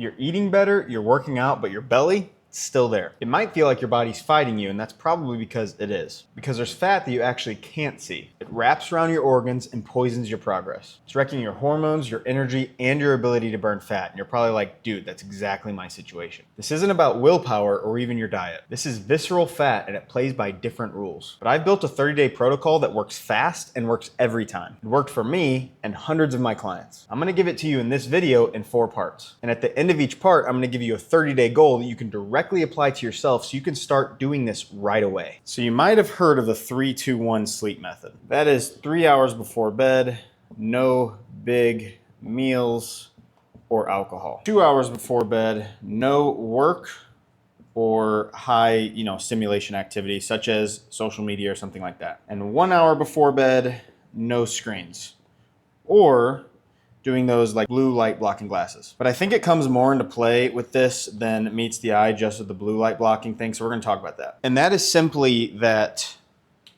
You're eating better, you're working out, but your belly, it's still there. It might feel like your body's fighting you, and that's probably because it is. Because there's fat that you actually can't see. It wraps around your organs and poisons your progress. It's wrecking your hormones, your energy, and your ability to burn fat. And you're probably like, dude, that's exactly my situation. This isn't about willpower or even your diet. This is visceral fat, and it plays by different rules. But I've built a 30-day protocol that works fast and works every time. It worked for me and hundreds of my clients. I'm gonna give it to you in this video in 4 parts. And at the end of each part, I'm gonna give you a 30-day goal that you can directly apply to yourself so you can start doing this right away. So you might have heard of the 3-2-1 sleep method. That is 3 hours before bed, no big meals or alcohol. 2 hours before bed, no work or high, stimulation activity such as social media or something like that. And 1 hour before bed, no screens. Or doing those like blue light blocking glasses. But I think it comes more into play with this than meets the eye just with the blue light blocking thing. So we're gonna talk about that. And that is simply that,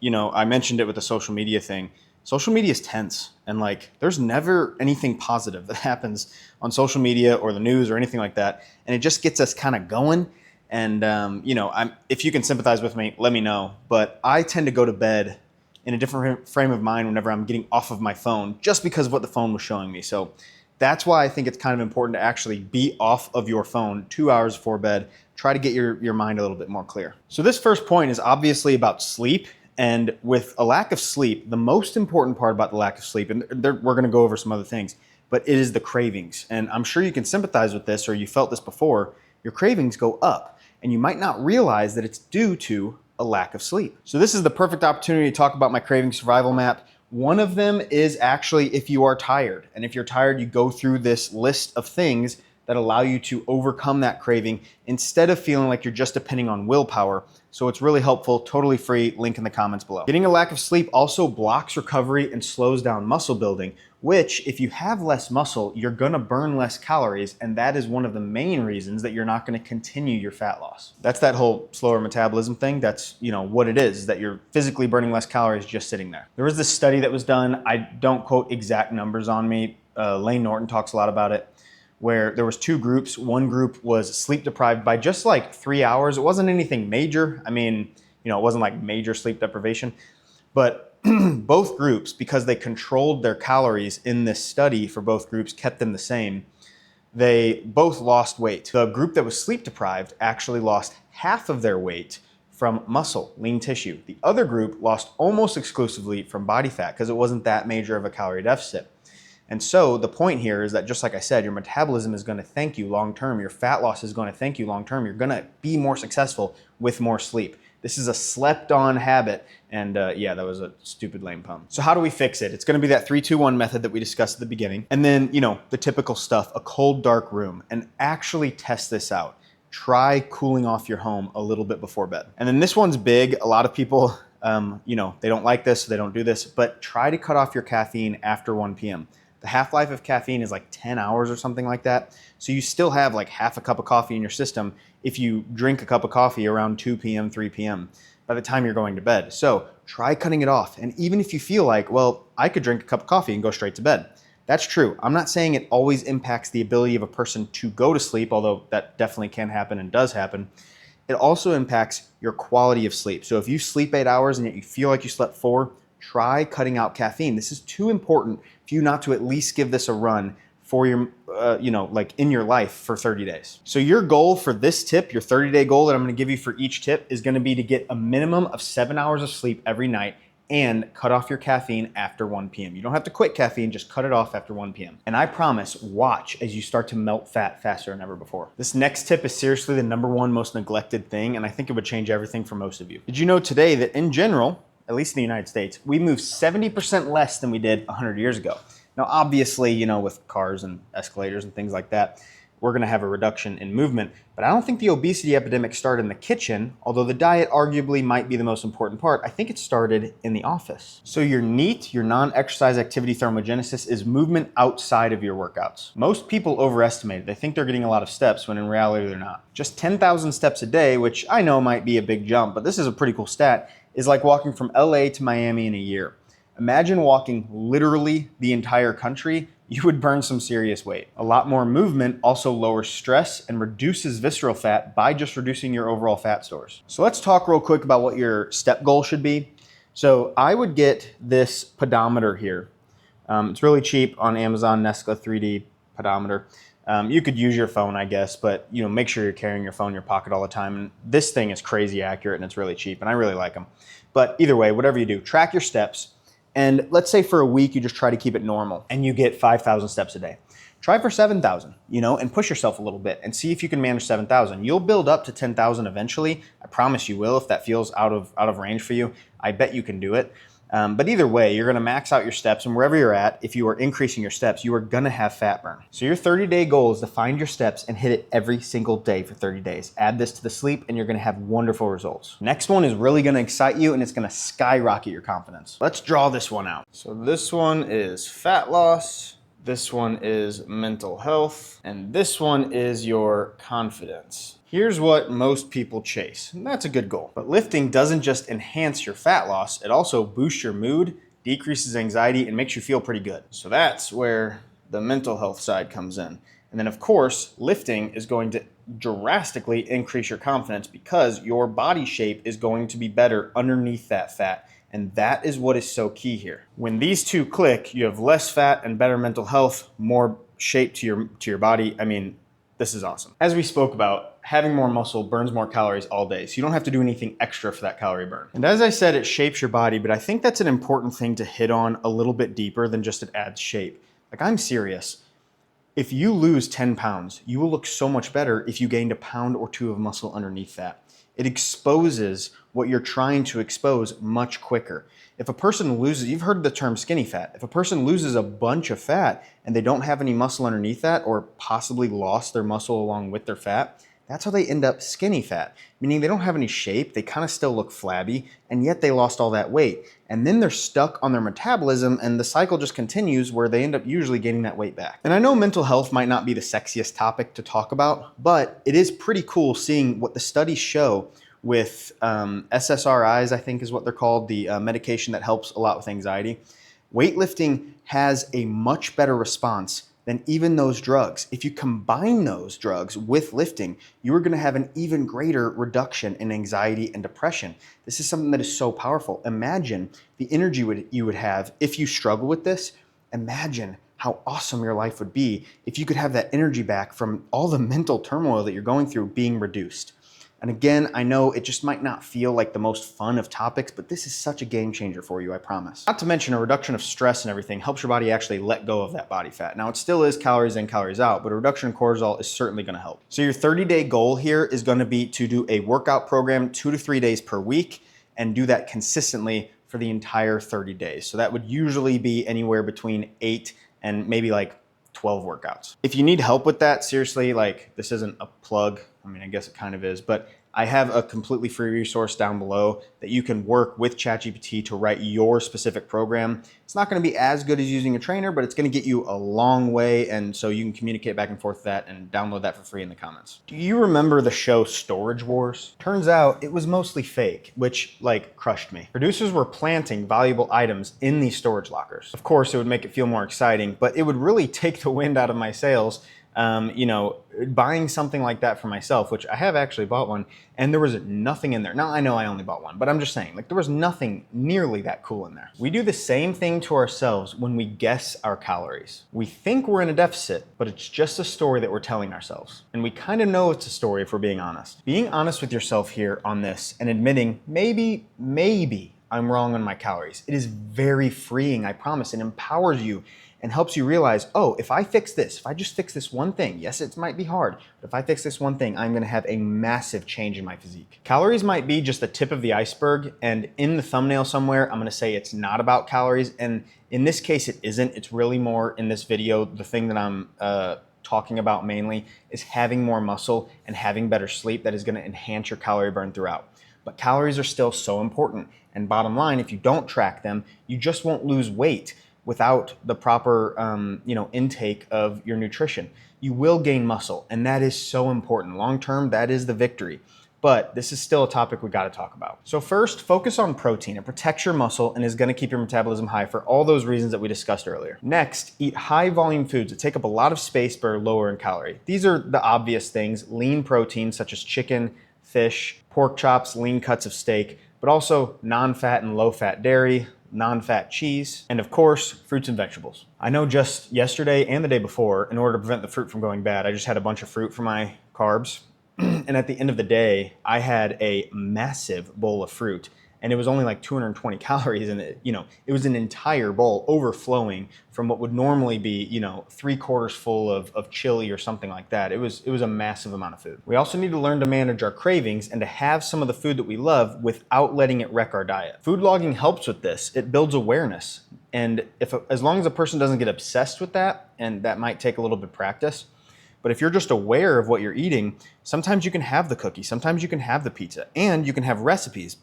I mentioned it with the social media thing. Social media is tense, and like there's never anything positive that happens on social media or the news or anything like that. And it just gets us kind of going. And if you can sympathize with me, let me know. But I tend to go to bed in a different frame of mind whenever I'm getting off of my phone, just because of what the phone was showing me. So that's why I think it's kind of important to actually be off of your phone 2 hours before bed. Try to get your mind a little bit more clear. So this first point is obviously about sleep. And with a lack of sleep, the most important part about the lack of sleep, and we're gonna go over some other things, but it is the cravings. And I'm sure you can sympathize with this, or you felt this before. Your cravings go up, and you might not realize that it's due to a lack of sleep. So this is the perfect opportunity to talk about my craving survival map. One of them is actually if you are tired. And if you're tired, you go through this list of things that allow you to overcome that craving instead of feeling like you're just depending on willpower. So it's really helpful, totally free, link in the comments below. Getting a lack of sleep also blocks recovery and slows down muscle building, which if you have less muscle, you're gonna burn less calories, and that is one of the main reasons that you're not gonna continue your fat loss. That's that whole slower metabolism thing. That's what it is that you're physically burning less calories just sitting there. There was this study that was done, I don't quote exact numbers on me, Lane Norton talks a lot about it, where there was 2 groups. One group was sleep deprived by just like 3 hours. It wasn't anything major. I mean, it wasn't like major sleep deprivation, but both groups, because they controlled their calories in this study for both groups, kept them the same, they both lost weight. The group that was sleep deprived actually lost half of their weight from muscle, lean tissue. The other group lost almost exclusively from body fat because it wasn't that major of a calorie deficit. And so the point here is that, just like I said, your metabolism is going to thank you long term. Your fat loss is going to thank you long term. You're going to be more successful with more sleep. This is a slept on habit. And yeah, that was a stupid lame pun. So how do we fix it? It's going to be that 3-2-1 method that we discussed at the beginning. And then, the typical stuff, a cold, dark room, and actually test this out. Try cooling off your home a little bit before bed. And then this one's big. A lot of people, they don't like this, so they don't do this, but try to cut off your caffeine after 1 p.m. The half-life of caffeine is like 10 hours or something like that. So you still have like half a cup of coffee in your system if you drink a cup of coffee around 2 p.m., 3 p.m. by the time you're going to bed. So try cutting it off. And even if you feel like, well, I could drink a cup of coffee and go straight to bed. That's true. I'm not saying it always impacts the ability of a person to go to sleep, although that definitely can happen and does happen. It also impacts your quality of sleep. So if you sleep 8 hours and yet you feel like you slept 4, try cutting out caffeine. This is too important for you not to at least give this a run for your, like in your life for 30 days. So your goal for this tip, your 30-day goal that I'm gonna give you for each tip, is gonna be to get a minimum of 7 hours of sleep every night and cut off your caffeine after 1 p.m. You don't have to quit caffeine, just cut it off after 1 p.m. And I promise, watch as you start to melt fat faster than ever before. This next tip is seriously the #1 most neglected thing, and I think it would change everything for most of you. Did you know today that in general, at least in the United States, we move 70% less than we did 100 years ago. Now, obviously, with cars and escalators and things like that, we're gonna have a reduction in movement, but I don't think the obesity epidemic started in the kitchen, although the diet arguably might be the most important part. I think it started in the office. So your NEAT, your non-exercise activity thermogenesis, is movement outside of your workouts. Most people overestimate it. They think they're getting a lot of steps when in reality they're not. Just 10,000 steps a day, which I know might be a big jump, but this is a pretty cool stat, is like walking from LA to Miami in a year. Imagine walking literally the entire country you would burn some serious weight. A lot more movement also lowers stress and reduces visceral fat by just reducing your overall fat stores. So let's talk real quick about what your step goal should be. So I would get this pedometer here. It's really cheap on Amazon, Nesca 3D pedometer. You could use your phone, I guess, but make sure you're carrying your phone in your pocket all the time. And this thing is crazy accurate and it's really cheap, and I really like them. But either way, whatever you do, track your steps. And let's say for a week, you just try to keep it normal and you get 5,000 steps a day. Try for 7,000, and push yourself a little bit and see if you can manage 7,000. You'll build up to 10,000 eventually. I promise you will. If that feels out of range for you, I bet you can do it. But either way, you're gonna max out your steps, and wherever you're at, if you are increasing your steps, you are gonna have fat burn. So your 30-day goal is to find your steps and hit it every single day for 30 days. Add this to the sleep and you're gonna have wonderful results. Next one is really gonna excite you and it's gonna skyrocket your confidence. Let's draw this one out. So this one is fat loss. This one is mental health, and this one is your confidence. Here's what most people chase, and that's a good goal. But lifting doesn't just enhance your fat loss, it also boosts your mood, decreases anxiety, and makes you feel pretty good. So that's where the mental health side comes in. And then of course, lifting is going to drastically increase your confidence because your body shape is going to be better underneath that fat. And that is what is so key here. When these two click, you have less fat and better mental health, more shape to your body. I mean, this is awesome. As we spoke about, having more muscle burns more calories all day, so you don't have to do anything extra for that calorie burn. And as I said, it shapes your body, but I think that's an important thing to hit on a little bit deeper than just it adds shape. Like, I'm serious. If you lose 10 pounds, you will look so much better if you gained a pound or two of muscle underneath that. It exposes what you're trying to expose much quicker. If a person loses, you've heard the term skinny fat. If a person loses a bunch of fat and they don't have any muscle underneath that, or possibly lost their muscle along with their fat, that's how they end up skinny fat, meaning they don't have any shape, they kind of still look flabby, and yet they lost all that weight. And then they're stuck on their metabolism, and the cycle just continues where they end up usually gaining that weight back. And I know mental health might not be the sexiest topic to talk about, but it is pretty cool seeing what the studies show with SSRIs, I think is what they're called, the medication that helps a lot with anxiety. Weightlifting has a much better response than even those drugs. If you combine those drugs with lifting, you are gonna have an even greater reduction in anxiety and depression. This is something that is so powerful. Imagine the energy you would have if you struggle with this. Imagine how awesome your life would be if you could have that energy back from all the mental turmoil that you're going through being reduced. And again, I know it just might not feel like the most fun of topics, but this is such a game changer for you, I promise. Not to mention a reduction of stress and everything helps your body actually let go of that body fat. Now, it still is calories in, calories out, but a reduction in cortisol is certainly gonna help. So your 30-day goal here is gonna be to do a workout program 2 to 3 days per week and do that consistently for the entire 30 days. So that would usually be anywhere between 8 and maybe like 12 workouts. If you need help with that, seriously, like, this isn't a plug. I mean, I guess it kind of is, but I have a completely free resource down below that you can work with ChatGPT to write your specific program. It's not going to be as good as using a trainer, but it's going to get you a long way, and so you can communicate back and forth with that and download that for free in the comments. Do you remember the show Storage Wars? Turns out it was mostly fake, which crushed me. Producers were planting valuable items in these storage lockers. Of course, it would make it feel more exciting, but it would really take the wind out of my sails. Buying something like that for myself, which I have actually bought one, and there was nothing in there. Now, I know I only bought one, but I'm just saying, there was nothing nearly that cool in there. We do the same thing to ourselves when we guess our calories. We think we're in a deficit, but it's just a story that we're telling ourselves. And we kind of know it's a story if we're being honest. Being honest with yourself here on this and admitting maybe I'm wrong on my calories. It is very freeing, I promise. It empowers you and helps you realize, oh, if I fix this, if I just fix this one thing, yes, it might be hard, but if I fix this one thing, I'm gonna have a massive change in my physique. Calories might be just the tip of the iceberg, and in the thumbnail somewhere, I'm gonna say it's not about calories, and in this case, it isn't. It's really more, in this video, the thing that I'm talking about mainly is having more muscle and having better sleep that is gonna enhance your calorie burn throughout. But calories are still so important, and bottom line, if you don't track them, you just won't lose weight without the proper intake of your nutrition. You will gain muscle, and that is so important. Long term, that is the victory. but this is still a topic we gotta talk about. So first, focus on protein. It protects your muscle and is gonna keep your metabolism high for all those reasons that we discussed earlier. Next, eat high volume foods that take up a lot of space but are lower in calorie. These are the obvious things: lean proteins such as chicken, fish, pork chops, lean cuts of steak, but also non-fat and low-fat dairy, non-fat cheese, and of course, fruits and vegetables. I know just yesterday and the day before, in order to prevent the fruit from going bad, I just had a bunch of fruit for my carbs. And at the end of the day, I had a massive bowl of fruit, and it was only like 220 calories, and it was an entire bowl overflowing from what would normally be, 3/4 full of chili or something like that. It was a massive amount of food. We also need to learn to manage our cravings and to have some of the food that we love without letting it wreck our diet. Food logging helps with this. It builds awareness. And as long as a person doesn't get obsessed with that, and that might take a little bit of practice, but if you're just aware of what you're eating, sometimes you can have the cookie, sometimes you can have the pizza, and you can have recipes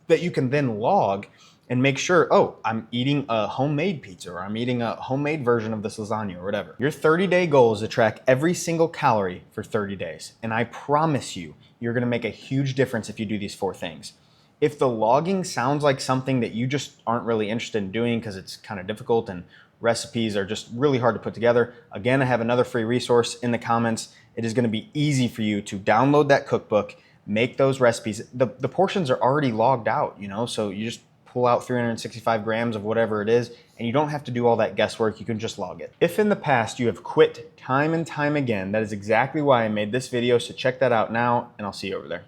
that you can then log and make sure, oh, I'm eating a homemade pizza, or I'm eating a homemade version of this lasagna, or whatever. Your 30-day goal is to track every single calorie for 30 days. And I promise you, you're gonna make a huge difference if you do these 4 things. If the logging sounds like something that you just aren't really interested in doing because it's kind of difficult and recipes are just really hard to put together, again, I have another free resource in the comments. It is gonna be easy for you to download that cookbook, make those recipes. The portions are already logged out, so you just pull out 365 grams of whatever it is, and you don't have to do all that guesswork. You can just log it. If in the past you have quit time and time again, that is exactly why I made this video, so check that out now, and I'll see you over there.